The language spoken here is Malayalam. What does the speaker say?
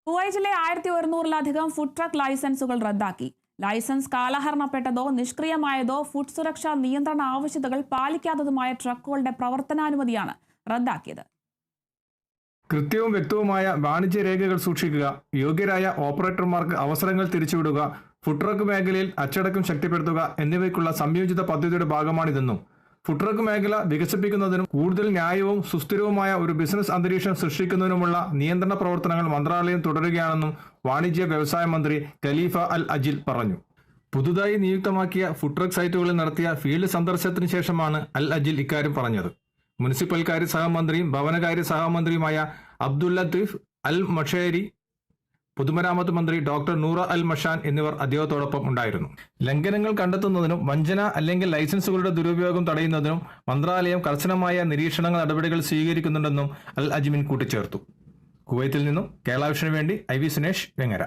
കുവൈറ്റിലെ 1100-ലധികം ഫുഡ് ട്രക്ക് ലൈസൻസുകൾ റദ്ദാക്കി. ലൈസൻസ് കാലഹരണപ്പെട്ടതോ നിഷ്ക്രിയമായതോ ഫുഡ് സുരക്ഷാ നിയന്ത്രണ ആവശ്യകതകൾ പാലിക്കാത്തതുമായ ട്രക്കുകളുടെ പ്രവർത്തനാനുമതിയാണ് റദ്ദാക്കിയത്. കൃത്യവും വ്യക്തവുമായ വാണിജ്യ രേഖകൾ സൂക്ഷിക്കുക, യോഗ്യരായ ഓപ്പറേറ്റർമാർക്ക് അവസരങ്ങൾ തിരിച്ചുവിടുക, ഫുഡ് ട്രക്ക് മേഖലയിൽ അച്ചടക്കം ശക്തിപ്പെടുത്തുക എന്നിവയ്ക്കുള്ള സംയോജിത പദ്ധതിയുടെ ഭാഗമാണിതെന്നും ഫുഡ് ട്രക്ക് മേഖല വികസിപ്പിക്കുന്നതിനും കൂടുതൽ ന്യായവും സുസ്ഥിരവുമായ ഒരു ബിസിനസ് അന്തരീക്ഷം സൃഷ്ടിക്കുന്നതിനുമുള്ള നിയന്ത്രണ പ്രവർത്തനങ്ങൾ മന്ത്രാലയം തുടരുകയാണെന്നും വാണിജ്യ വ്യവസായ മന്ത്രി ഖലീഫ അൽ അജിൽ പറഞ്ഞു. പുതുതായി നിയുക്തമാക്കിയ ഫുഡ് ട്രക്ക് സൈറ്റുകളിൽ നടത്തിയ ഫീൽഡ് സന്ദർശനത്തിന് ശേഷമാണ് അൽ അജിൽ ഇക്കാര്യം പറഞ്ഞത്. മുനിസിപ്പൽ കാര്യ സഹമന്ത്രിയും ഭവനകാര്യ സഹമന്ത്രിയുമായ അബ്ദുൽ ലത്തീഫ് അൽ മഷേരി, പൊതുമരാമത്ത് മന്ത്രി ഡോക്ടർ നൂറ അൽ മഷാൻ എന്നിവർ അദ്ദേഹത്തോടൊപ്പം ഉണ്ടായിരുന്നു. ലംഘനങ്ങൾ കണ്ടെത്തുന്നതിനും വഞ്ചന അല്ലെങ്കിൽ ലൈസൻസുകളുടെ ദുരുപയോഗം തടയുന്നതിനും മന്ത്രാലയം കർശനമായ നിരീക്ഷണ നടപടികൾ സ്വീകരിക്കുന്നുണ്ടെന്നും അൽ അജ്മിൻ കൂട്ടിച്ചേർത്തു. കുവൈത്തിൽ നിന്നും കേരള വിഷന് വേണ്ടി IV സുനേഷ്, വെങ്ങര.